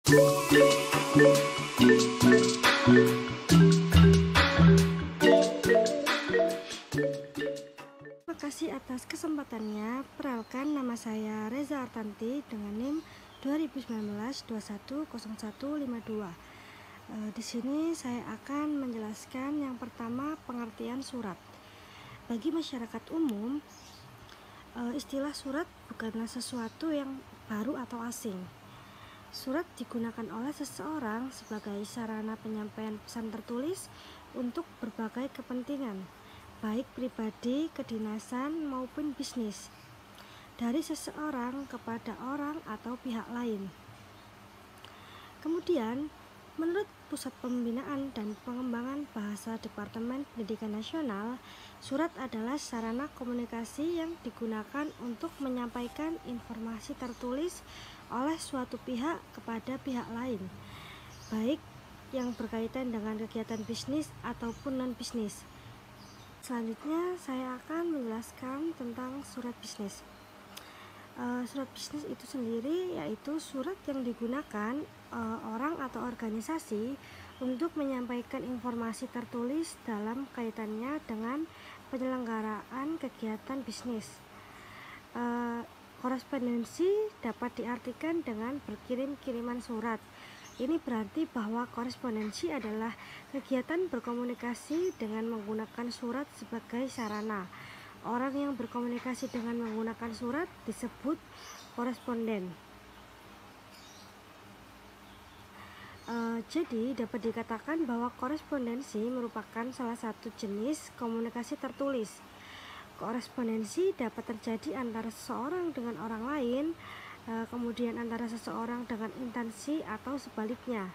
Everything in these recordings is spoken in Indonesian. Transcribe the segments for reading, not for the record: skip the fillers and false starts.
Terima kasih atas kesempatannya. Perkenalkan, nama saya Reza Artanti dengan NIM 2019-210152. Di sini saya akan menjelaskan yang pertama, pengertian surat. Bagi masyarakat umum, istilah surat bukanlah sesuatu yang baru atau asing. Surat digunakan oleh seseorang sebagai sarana penyampaian pesan tertulis untuk berbagai kepentingan, baik pribadi, kedinasan, maupun bisnis, dari seseorang kepada orang atau pihak lain. Kemudian, menurut Pusat Pembinaan dan Pengembangan Bahasa Departemen Pendidikan Nasional, surat adalah sarana komunikasi yang digunakan untuk menyampaikan informasi tertulis oleh suatu pihak kepada pihak lain, baik yang berkaitan dengan kegiatan bisnis ataupun non-bisnis. Selanjutnya, saya akan menjelaskan tentang surat bisnis. Surat bisnis itu sendiri yaitu surat yang digunakan orang atau organisasi untuk menyampaikan informasi tertulis dalam kaitannya dengan penyelenggaraan kegiatan bisnis. Korespondensi dapat diartikan dengan berkirim-kiriman surat. Ini berarti bahwa korespondensi adalah kegiatan berkomunikasi dengan menggunakan surat sebagai sarana. Orang yang berkomunikasi dengan menggunakan surat disebut koresponden. Jadi dapat dikatakan bahwa korespondensi merupakan salah satu jenis komunikasi tertulis. Korespondensi dapat terjadi antara seseorang dengan orang lain, kemudian antara seseorang dengan instansi atau sebaliknya.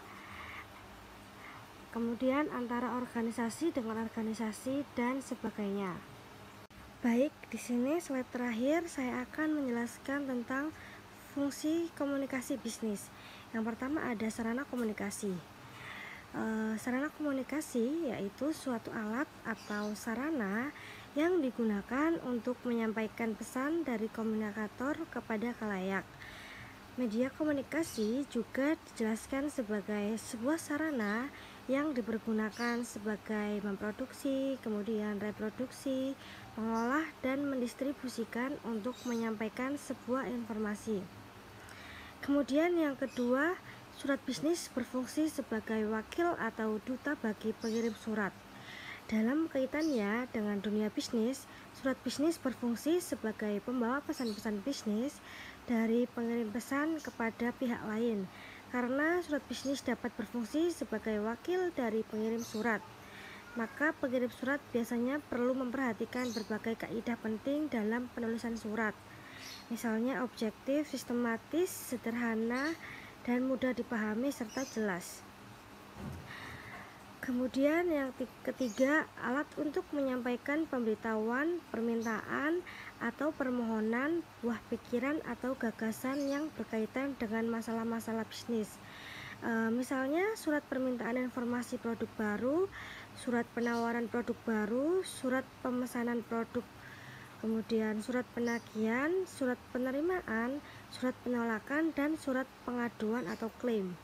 Kemudian antara organisasi dengan organisasi dan sebagainya. Baik, di sini slide terakhir saya akan menjelaskan tentang fungsi komunikasi bisnis. Yang pertama ada sarana komunikasi. Sarana komunikasi yaitu suatu alat atau sarana yang digunakan untuk menyampaikan pesan dari komunikator kepada khalayak. Media komunikasi juga dijelaskan sebagai sebuah sarana yang dipergunakan sebagai memproduksi, kemudian reproduksi, mengolah, dan mendistribusikan untuk menyampaikan sebuah informasi. Kemudian yang kedua, surat bisnis berfungsi sebagai wakil atau duta bagi pengirim surat. Dalam kaitannya dengan dunia bisnis, surat bisnis berfungsi sebagai pembawa pesan-pesan bisnis dari pengirim pesan kepada pihak lain, karena surat bisnis dapat berfungsi sebagai wakil dari pengirim surat. Maka pengirim surat biasanya perlu memperhatikan berbagai kaidah penting dalam penulisan surat. Misalnya objektif, sistematis, sederhana, dan mudah dipahami serta jelas. Kemudian yang ketiga, alat untuk menyampaikan pemberitahuan, permintaan, atau permohonan, buah pikiran atau gagasan yang berkaitan dengan masalah-masalah bisnis. Misalnya surat permintaan informasi produk baru, surat penawaran produk baru, surat pemesanan produk, kemudian surat penagihan, surat penerimaan, surat penolakan, dan surat pengaduan atau klaim.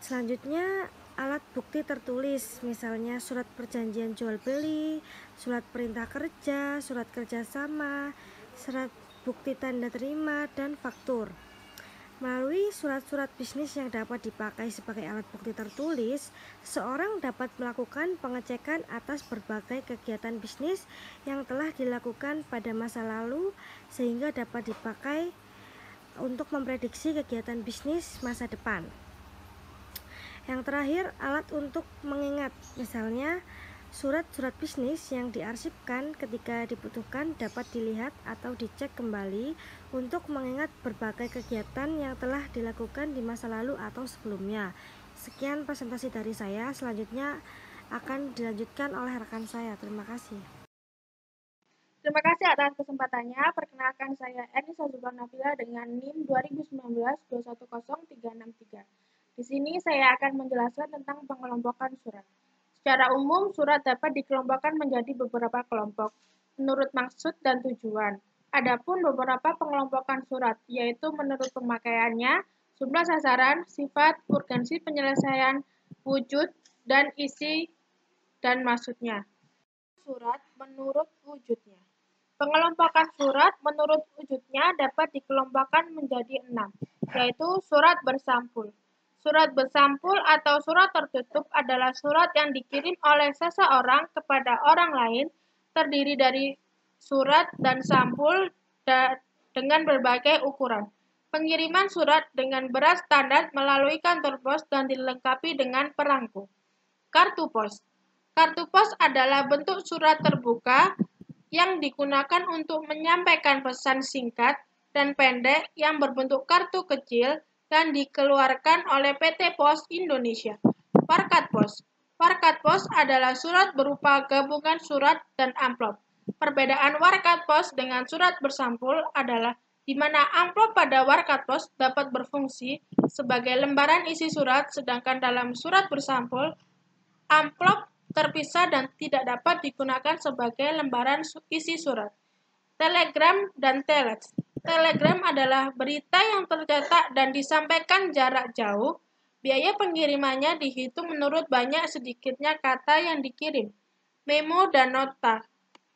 Selanjutnya alat bukti tertulis, misalnya surat perjanjian jual beli, surat perintah kerja, surat kerjasama, surat bukti tanda terima, dan faktur. Melalui surat-surat bisnis yang dapat dipakai sebagai alat bukti tertulis, seorang dapat melakukan pengecekan atas berbagai kegiatan bisnis yang telah dilakukan pada masa lalu, sehingga dapat dipakai untuk memprediksi kegiatan bisnis masa depan. Yang terakhir, alat untuk mengingat, misalnya surat-surat bisnis yang diarsipkan ketika dibutuhkan dapat dilihat atau dicek kembali untuk mengingat berbagai kegiatan yang telah dilakukan di masa lalu atau sebelumnya. Sekian presentasi dari saya, selanjutnya akan dilanjutkan oleh rekan saya. Terima kasih. Terima kasih atas kesempatannya. Perkenalkan saya Ernisa Zubal Nabila dengan NIM 2019-210363. Di sini saya akan menjelaskan tentang pengelompokan surat. Secara umum, surat dapat dikelompokkan menjadi beberapa kelompok menurut maksud dan tujuan. Adapun beberapa pengelompokan surat, yaitu menurut pemakaiannya, jumlah sasaran, sifat, urgensi penyelesaian, wujud, dan isi dan maksudnya. Surat menurut wujudnya. Pengelompokan surat menurut wujudnya dapat dikelompokkan menjadi 6, yaitu surat bersampul. Surat bersampul atau surat tertutup adalah surat yang dikirim oleh seseorang kepada orang lain, terdiri dari surat dan sampul dengan berbagai ukuran. Pengiriman surat dengan berat standar melalui kantor pos dan dilengkapi dengan perangko. Kartu pos. Kartu pos adalah bentuk surat terbuka yang digunakan untuk menyampaikan pesan singkat dan pendek yang berbentuk kartu kecil dan dikeluarkan oleh PT Pos Indonesia. Warkat pos. Warkat pos adalah surat berupa gabungan surat dan amplop. Perbedaan warkat pos dengan surat bersampul adalah di mana amplop pada warkat pos dapat berfungsi sebagai lembaran isi surat, sedangkan dalam surat bersampul, amplop terpisah dan tidak dapat digunakan sebagai lembaran isi surat. Telegram dan telex. Telegram adalah berita yang tercetak dan disampaikan jarak jauh. Biaya pengirimannya dihitung menurut banyak sedikitnya kata yang dikirim. Memo dan nota.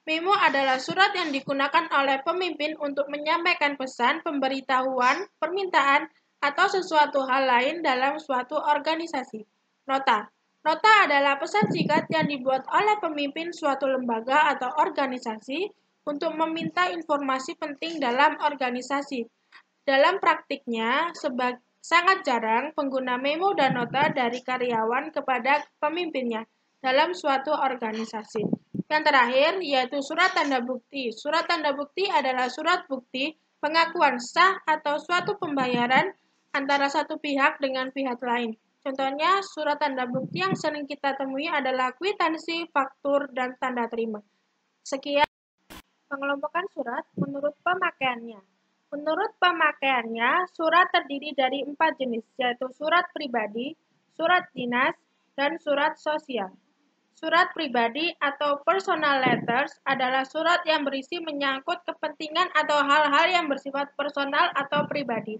Memo adalah surat yang digunakan oleh pemimpin untuk menyampaikan pesan, pemberitahuan, permintaan, atau sesuatu hal lain dalam suatu organisasi. Nota. Nota adalah pesan singkat yang dibuat oleh pemimpin suatu lembaga atau organisasi untuk meminta informasi penting dalam organisasi. Dalam praktiknya, sangat jarang pengguna memo dan nota dari karyawan kepada pemimpinnya dalam suatu organisasi. Yang terakhir, yaitu surat tanda bukti. Surat tanda bukti adalah surat bukti pengakuan sah atau suatu pembayaran antara satu pihak dengan pihak lain. Contohnya, surat tanda bukti yang sering kita temui adalah kwitansi, faktur, dan tanda terima. Sekian pengelompokan surat menurut pemakaiannya. Menurut pemakaiannya, surat terdiri dari 4 jenis, yaitu surat pribadi, surat dinas, dan surat sosial. Surat pribadi atau personal letters adalah surat yang berisi menyangkut kepentingan atau hal-hal yang bersifat personal atau pribadi.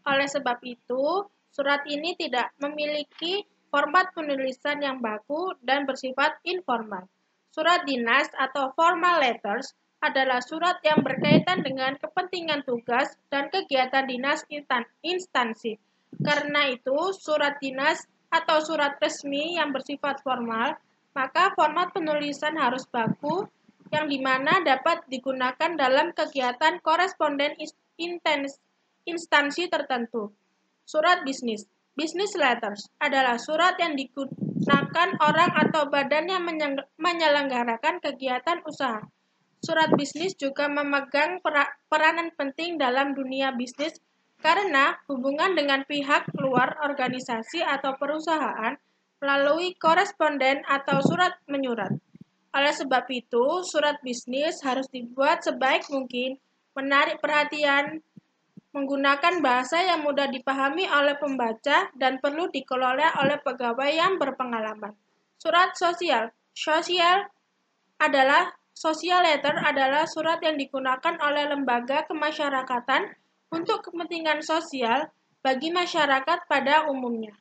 Oleh sebab itu, surat ini tidak memiliki format penulisan yang baku dan bersifat informal. Surat dinas atau formal letters adalah surat yang berkaitan dengan kepentingan tugas dan kegiatan dinas instansi. Karena itu, surat dinas atau surat resmi yang bersifat formal, maka format penulisan harus baku, yang dimana dapat digunakan dalam kegiatan koresponden instansi tertentu. Surat bisnis. Business letters adalah surat yang digunakan orang atau badan yang menyelenggarakan kegiatan usaha. Surat bisnis juga memegang peranan penting dalam dunia bisnis karena hubungan dengan pihak luar organisasi atau perusahaan melalui koresponden atau surat menyurat. Oleh sebab itu, surat bisnis harus dibuat sebaik mungkin, menarik perhatian, menggunakan bahasa yang mudah dipahami oleh pembaca, dan perlu dikelola oleh pegawai yang berpengalaman. Surat sosial. Social letter adalah surat yang digunakan oleh lembaga kemasyarakatan untuk kepentingan sosial bagi masyarakat pada umumnya.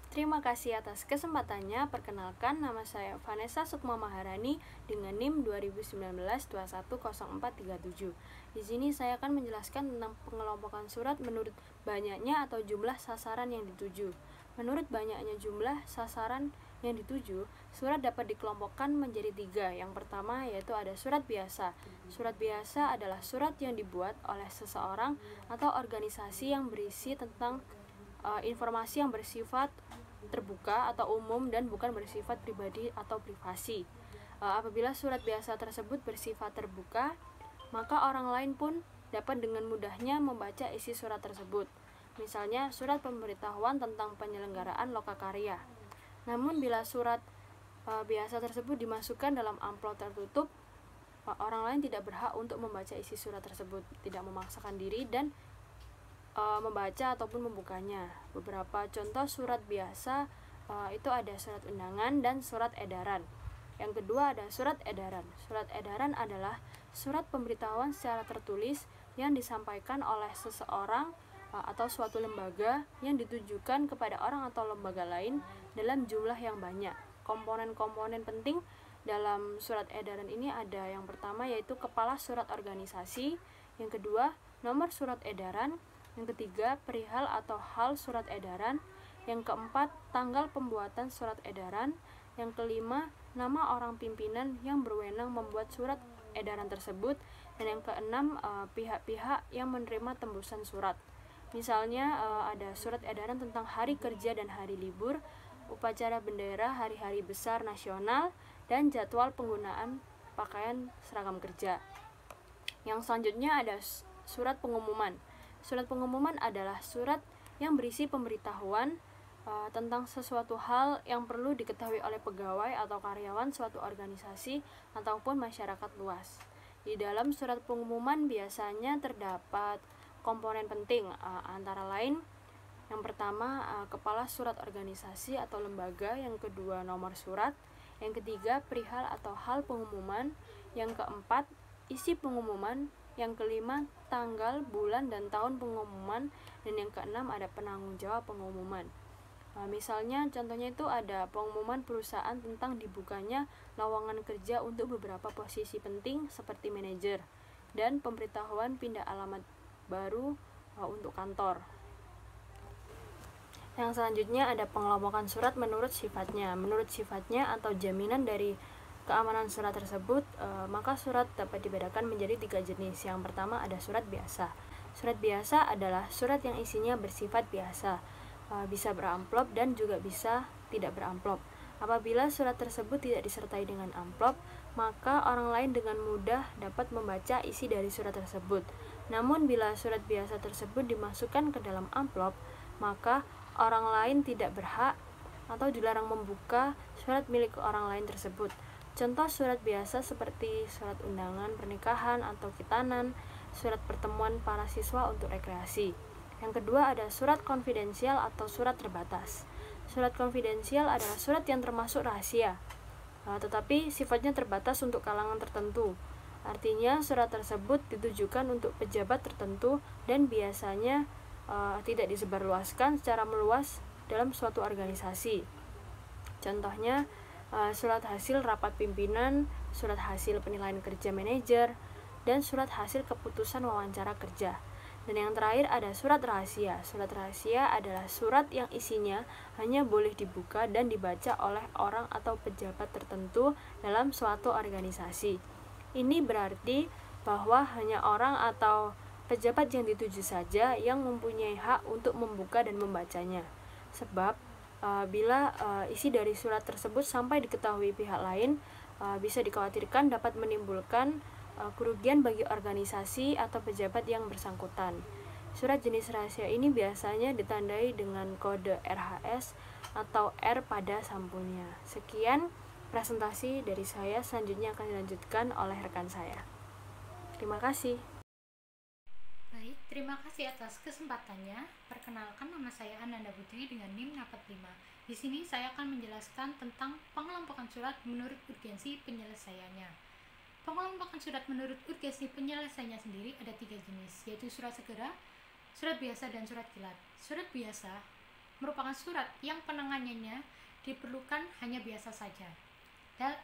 Terima kasih atas kesempatannya. Perkenalkan, nama saya Vanessa Sukma Maharani dengan NIM 2019-210437. Di sini saya akan menjelaskan tentang pengelompokan surat menurut banyaknya atau jumlah sasaran yang dituju. Menurut banyaknya jumlah sasaran yang dituju, surat dapat dikelompokkan menjadi 3. Yang pertama yaitu ada surat biasa. Surat biasa adalah surat yang dibuat oleh seseorang atau organisasi yang berisi tentang informasi yang bersifat terbuka atau umum dan bukan bersifat pribadi atau privasi. Apabila surat biasa tersebut bersifat terbuka, maka orang lain pun dapat dengan mudahnya membaca isi surat tersebut. Misalnya surat pemberitahuan tentang penyelenggaraan lokakarya. Namun bila surat biasa tersebut dimasukkan dalam amplop tertutup, orang lain tidak berhak untuk membaca isi surat tersebut, tidak memaksakan diri dan membaca ataupun membukanya. Beberapa contoh surat biasa itu ada surat undangan dan surat edaran. Yang kedua ada surat edaran. Surat edaran adalah surat pemberitahuan secara tertulis yang disampaikan oleh seseorang atau suatu lembaga yang ditujukan kepada orang atau lembaga lain dalam jumlah yang banyak. Komponen-komponen penting dalam surat edaran ini ada yang pertama yaitu kepala surat organisasi, yang kedua nomor surat edaran, yang ketiga perihal atau hal surat edaran, yang keempat tanggal pembuatan surat edaran, yang kelima nama orang pimpinan yang berwenang membuat surat edaran tersebut, dan yang keenam pihak-pihak yang menerima tembusan surat. Misalnya ada surat edaran tentang hari kerja dan hari libur, upacara bendera, hari-hari besar nasional, dan jadwal penggunaan pakaian seragam kerja. Yang selanjutnya ada surat pengumuman. Surat pengumuman adalah surat yang berisi pemberitahuan tentang sesuatu hal yang perlu diketahui oleh pegawai atau karyawan suatu organisasi ataupun masyarakat luas. Di dalam surat pengumuman biasanya terdapat komponen penting, antara lain yang pertama kepala surat organisasi atau lembaga, yang kedua nomor surat, yang ketiga perihal atau hal pengumuman, yang keempat isi pengumuman, yang kelima tanggal, bulan, dan tahun pengumuman, dan yang keenam ada penanggung jawab pengumuman. Misalnya contohnya itu ada pengumuman perusahaan tentang dibukanya lowongan kerja untuk beberapa posisi penting seperti manajer, dan pemberitahuan pindah alamat baru untuk kantor. Yang selanjutnya ada pengelompokan surat menurut sifatnya. Menurut sifatnya atau jaminan dari keamanan surat tersebut, maka surat dapat dibedakan menjadi 3 jenis. Yang pertama ada surat biasa. Surat biasa adalah surat yang isinya bersifat biasa, bisa beramplop dan juga bisa tidak beramplop. Apabila surat tersebut tidak disertai dengan amplop, maka orang lain dengan mudah dapat membaca isi dari surat tersebut. Namun bila surat biasa tersebut dimasukkan ke dalam amplop, maka orang lain tidak berhak atau dilarang membuka surat milik orang lain tersebut. Contoh surat biasa seperti surat undangan pernikahan atau khitanan, surat pertemuan para siswa untuk rekreasi. Yang kedua ada surat konfidensial atau surat terbatas. Surat konfidensial adalah surat yang termasuk rahasia, tetapi sifatnya terbatas untuk kalangan tertentu. Artinya surat tersebut ditujukan untuk pejabat tertentu dan biasanya tidak disebarluaskan secara meluas dalam suatu organisasi. Contohnya surat hasil rapat pimpinan, surat hasil penilaian kerja manajer, dan surat hasil keputusan wawancara kerja. Dan yang terakhir ada surat rahasia. Surat rahasia adalah surat yang isinya hanya boleh dibuka dan dibaca oleh orang atau pejabat tertentu dalam suatu organisasi. Ini berarti bahwa hanya orang atau pejabat yang dituju saja yang mempunyai hak untuk membuka dan membacanya. Sebab bila isi dari surat tersebut sampai diketahui pihak lain, bisa dikhawatirkan dapat menimbulkan kerugian bagi organisasi atau pejabat yang bersangkutan. Surat jenis rahasia ini biasanya ditandai dengan kode RHS atau R pada sampulnya. Sekian presentasi dari saya, selanjutnya akan dilanjutkan oleh rekan saya. Terima kasih. Baik, terima kasih atas kesempatannya. Perkenalkan, nama saya Ananda Putri dengan NIM 45. Di sini saya akan menjelaskan tentang pengelompokan surat menurut urgensi penyelesaiannya. Pengelompokan surat menurut urgensi penyelesaiannya sendiri ada 3 jenis, yaitu surat segera, surat biasa, dan surat kilat. Surat biasa merupakan surat yang penanganannya diperlukan hanya biasa saja,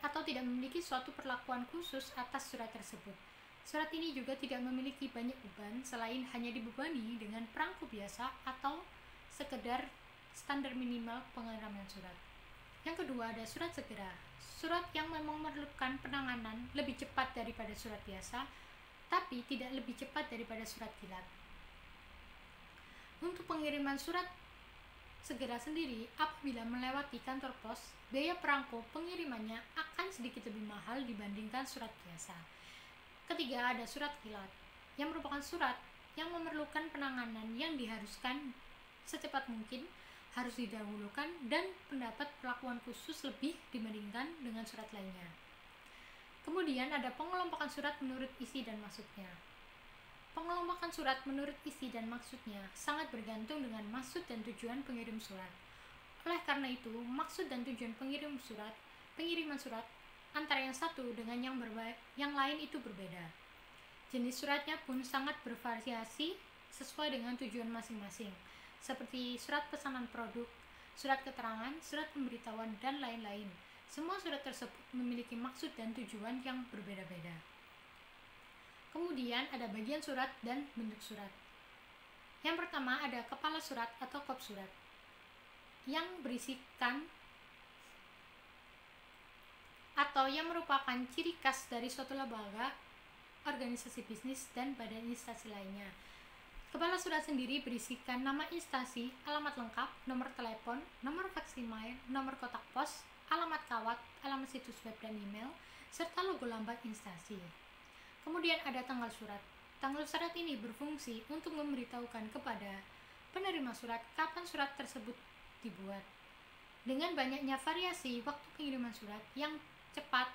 atau tidak memiliki suatu perlakuan khusus atas surat tersebut. Surat ini juga tidak memiliki banyak beban selain hanya dibebani dengan perangko biasa atau sekedar standar minimal pengiriman surat. Yang kedua ada surat segera. Surat yang memang memerlukan penanganan lebih cepat daripada surat biasa, tapi tidak lebih cepat daripada surat kilat. Untuk pengiriman surat segera sendiri, apabila melewati kantor pos, biaya perangko pengirimannya akan sedikit lebih mahal dibandingkan surat biasa. Ketiga ada surat kilat, yang merupakan surat yang memerlukan penanganan yang diharuskan secepat mungkin, harus didahulukan, dan mendapat perlakuan khusus lebih dibandingkan dengan surat lainnya. Kemudian ada pengelompokan surat menurut isi dan maksudnya. Pengelompokan surat menurut isi dan maksudnya sangat bergantung dengan maksud dan tujuan pengirim surat. Oleh karena itu, maksud dan tujuan pengiriman surat antara yang satu dengan yang lain itu berbeda. Jenis suratnya pun sangat bervariasi sesuai dengan tujuan masing-masing, seperti surat pesanan produk, surat keterangan, surat pemberitahuan, dan lain-lain. Semua surat tersebut memiliki maksud dan tujuan yang berbeda-beda. Kemudian ada bagian surat dan bentuk surat. Yang pertama ada kepala surat atau kop surat, yang berisikan atau yang merupakan ciri khas dari suatu lembaga, organisasi bisnis, dan badan instansi lainnya. Kepala surat sendiri berisikan nama instansi, alamat lengkap, nomor telepon, nomor fax email, nomor kotak pos, alamat kawat, alamat situs web dan email, serta logo lambat instansi. Kemudian ada tanggal surat. Tanggal surat ini berfungsi untuk memberitahukan kepada penerima surat kapan surat tersebut dibuat. Dengan banyaknya variasi waktu pengiriman surat yang cepat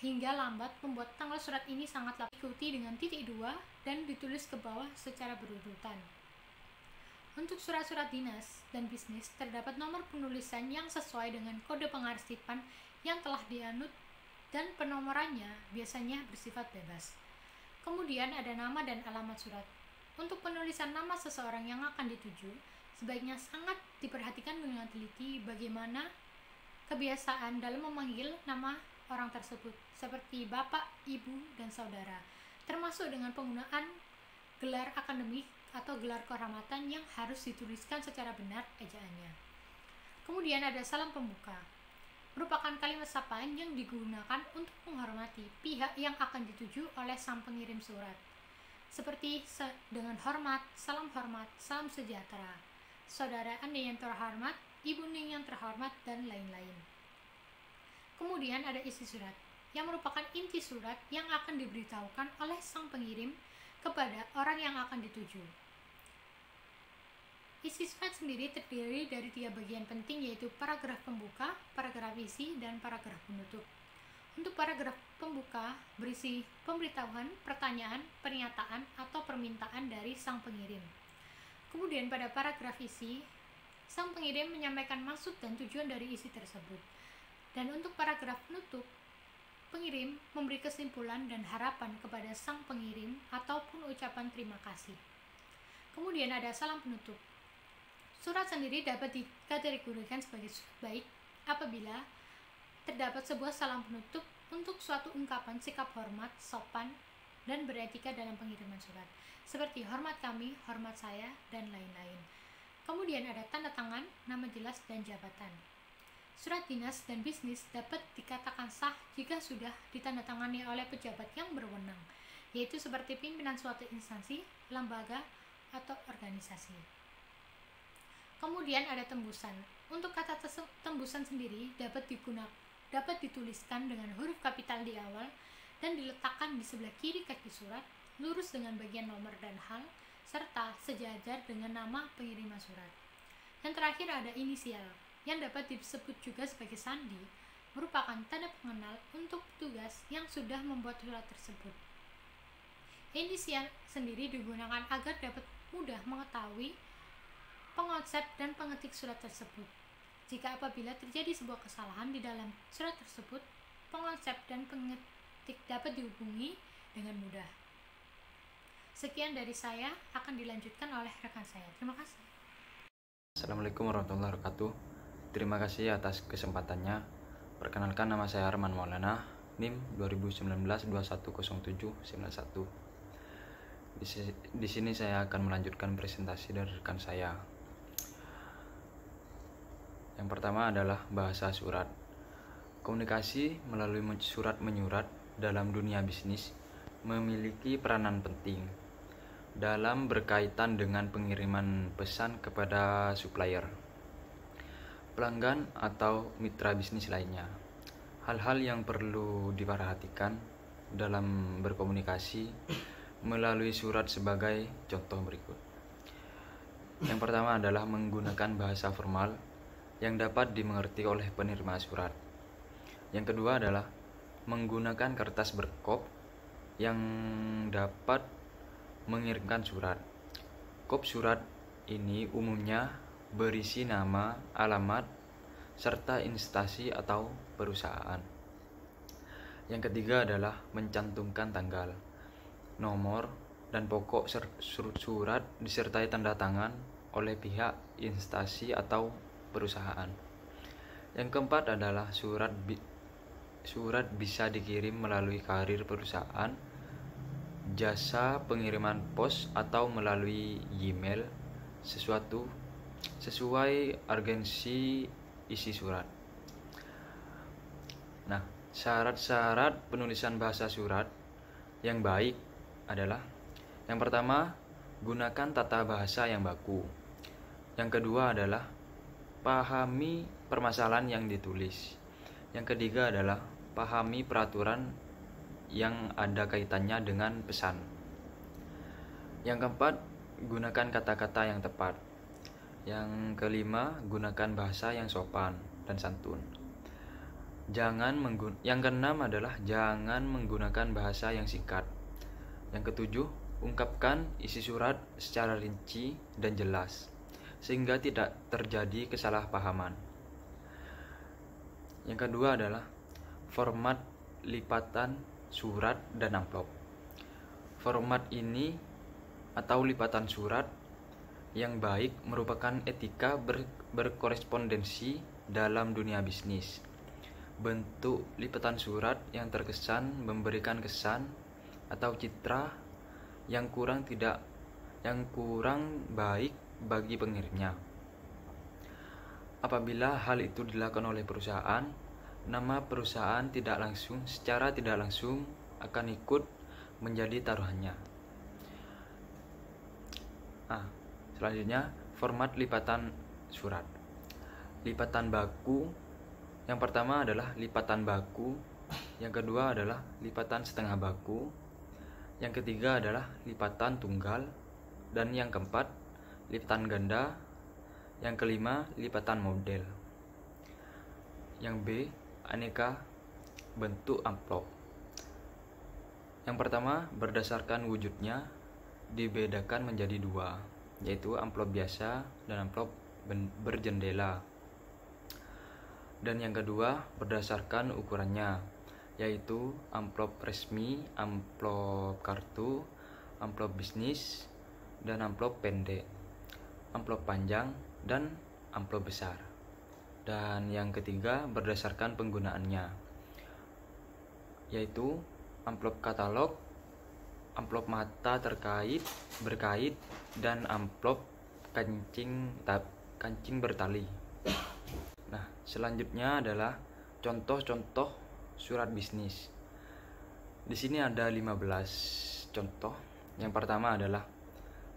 hingga lambat membuat tanggal surat ini sangatlah diikuti dengan titik 2 dan ditulis ke bawah secara berurutan. Untuk surat-surat dinas dan bisnis terdapat nomor penulisan yang sesuai dengan kode pengarsipan yang telah dianut dan penomorannya biasanya bersifat bebas. Kemudian ada nama dan alamat surat. Untuk penulisan nama seseorang yang akan dituju, sebaiknya sangat diperhatikan dengan teliti bagaimana kebiasaan dalam memanggil nama orang tersebut, seperti bapak, ibu, dan saudara, termasuk dengan penggunaan gelar akademik atau gelar kehormatan yang harus dituliskan secara benar ejaannya. Kemudian ada salam pembuka, merupakan kalimat sapaan yang digunakan untuk menghormati pihak yang akan dituju oleh sang pengirim surat, seperti dengan hormat, salam sejahtera, saudara Anda yang terhormat, ibu Ning yang terhormat, dan lain-lain. Kemudian ada isi surat, yang merupakan inti surat yang akan diberitahukan oleh sang pengirim kepada orang yang akan dituju. Isi surat sendiri terdiri dari 3 bagian penting, yaitu paragraf pembuka, paragraf isi, dan paragraf penutup. Untuk paragraf pembuka berisi pemberitahuan, pertanyaan, pernyataan, atau permintaan dari sang pengirim. Kemudian pada paragraf isi, sang pengirim menyampaikan maksud dan tujuan dari isi tersebut. Dan untuk paragraf penutup, pengirim memberi kesimpulan dan harapan kepada sang pengirim ataupun ucapan terima kasih. Kemudian ada salam penutup. Surat sendiri dapat dikategorikan sebagai surat baik apabila terdapat sebuah salam penutup untuk suatu ungkapan sikap hormat, sopan, dan beretika dalam pengiriman surat, seperti hormat kami, hormat saya, dan lain-lain. Kemudian ada tanda tangan, nama jelas, dan jabatan. Surat dinas dan bisnis dapat dikatakan sah jika sudah ditandatangani oleh pejabat yang berwenang, yaitu seperti pimpinan suatu instansi, lembaga, atau organisasi. Kemudian ada tembusan. Untuk kata tembusan sendiri dapat dituliskan dengan huruf kapital di awal dan diletakkan di sebelah kiri kaki surat, lurus dengan bagian nomor dan hal, serta sejajar dengan nama pengiriman surat. Yang terakhir ada inisial, yang dapat disebut juga sebagai sandi, merupakan tanda pengenal untuk petugas yang sudah membuat surat tersebut. Inisial sendiri digunakan agar dapat mudah mengetahui pengonsep dan pengetik surat tersebut. Jika apabila terjadi sebuah kesalahan di dalam surat tersebut, pengonsep dan pengetik dapat dihubungi dengan mudah. Sekian dari saya, akan dilanjutkan oleh rekan saya. Terima kasih. Assalamualaikum warahmatullahi wabarakatuh. Terima kasih atas kesempatannya. Perkenalkan, nama saya Arman Maulana, NIM 2019-210791. Di sini saya akan melanjutkan presentasi dari rekan saya. Yang pertama adalah bahasa surat. Komunikasi melalui surat menyurat dalam dunia bisnis memiliki peranan penting dalam berkaitan dengan pengiriman pesan kepada supplier, pelanggan, atau mitra bisnis lainnya. Hal-hal yang perlu diperhatikan dalam berkomunikasi melalui surat sebagai contoh berikut. Yang pertama adalah menggunakan bahasa formal yang dapat dimengerti oleh penerima surat. Yang kedua adalah menggunakan kertas berkop yang dapat mengirimkan surat. Kop surat ini umumnya berisi nama, alamat, serta instansi atau perusahaan. Yang ketiga adalah mencantumkan tanggal, nomor, dan pokok surat disertai tanda tangan oleh pihak instansi atau perusahaan. Yang keempat adalah surat bisa dikirim melalui karir perusahaan, jasa pengiriman pos, atau melalui email sesuai urgensi isi surat. Nah, syarat-syarat penulisan bahasa surat yang baik adalah: yang pertama, gunakan tata bahasa yang baku. Yang kedua adalah pahami permasalahan yang ditulis. Yang ketiga adalah pahami peraturan yang ada kaitannya dengan pesan. Yang keempat, gunakan kata-kata yang tepat. Yang kelima, gunakan bahasa yang sopan dan santun. Yang keenam adalah jangan menggunakan bahasa yang singkat. Yang ketujuh, ungkapkan isi surat secara rinci dan jelas sehingga tidak terjadi kesalahpahaman. Yang kedua adalah format lipatan surat dan amplop. Format ini atau lipatan surat yang baik merupakan etika berkorespondensi dalam dunia bisnis. Bentuk lipatan surat yang terkesan memberikan kesan atau citra yang kurang baik bagi pengirimnya. Apabila hal itu dilakukan oleh perusahaan, nama perusahaan secara tidak langsung akan ikut menjadi taruhannya. Selanjutnya, format lipatan surat. Lipatan baku. Yang pertama adalah lipatan baku, yang kedua adalah lipatan setengah baku, yang ketiga adalah lipatan tunggal, dan yang keempat lipatan ganda, yang kelima lipatan model. Yang B, aneka bentuk amplop. Yang pertama, berdasarkan wujudnya dibedakan menjadi dua, yaitu amplop biasa dan amplop berjendela. Dan yang kedua, berdasarkan ukurannya, yaitu amplop resmi, amplop kartu, amplop bisnis, dan amplop pendek, amplop panjang, dan amplop besar. Dan yang ketiga, berdasarkan penggunaannya, yaitu amplop katalog, amplop mata berkait, dan amplop kancing bertali. Nah, selanjutnya adalah contoh-contoh surat bisnis. Di sini ada 15 contoh. Yang pertama adalah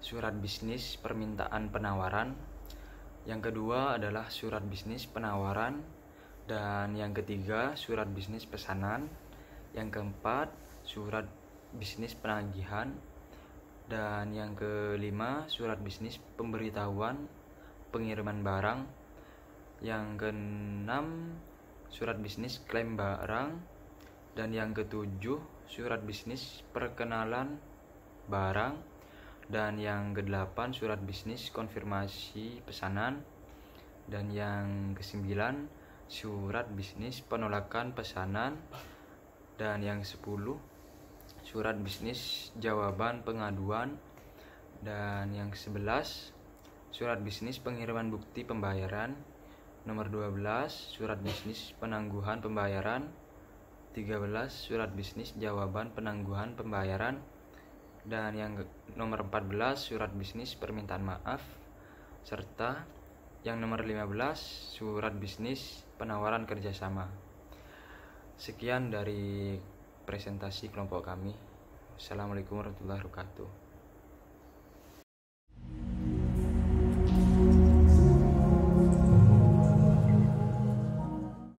surat bisnis permintaan penawaran. Yang kedua adalah surat bisnis penawaran. Dan yang ketiga, surat bisnis pesanan. Yang keempat, surat bisnis penagihan. Dan yang kelima, surat bisnis pemberitahuan pengiriman barang. Yang keenam, surat bisnis klaim barang. Dan yang ketujuh, surat bisnis perkenalan barang. Dan yang kedelapan, surat bisnis konfirmasi pesanan. Dan yang kesembilan, surat bisnis penolakan pesanan. Dan yang 10, surat bisnis jawaban pengaduan. Dan yang 11, surat bisnis pengiriman bukti pembayaran. Nomor 12, surat bisnis penangguhan pembayaran. 13, surat bisnis jawaban penangguhan pembayaran. Dan yang nomor 14, surat bisnis permintaan maaf. Serta yang nomor 15, surat bisnis penawaran kerjasama. Sekian dari presentasi kelompok kami. Assalamualaikum warahmatullahi wabarakatuh.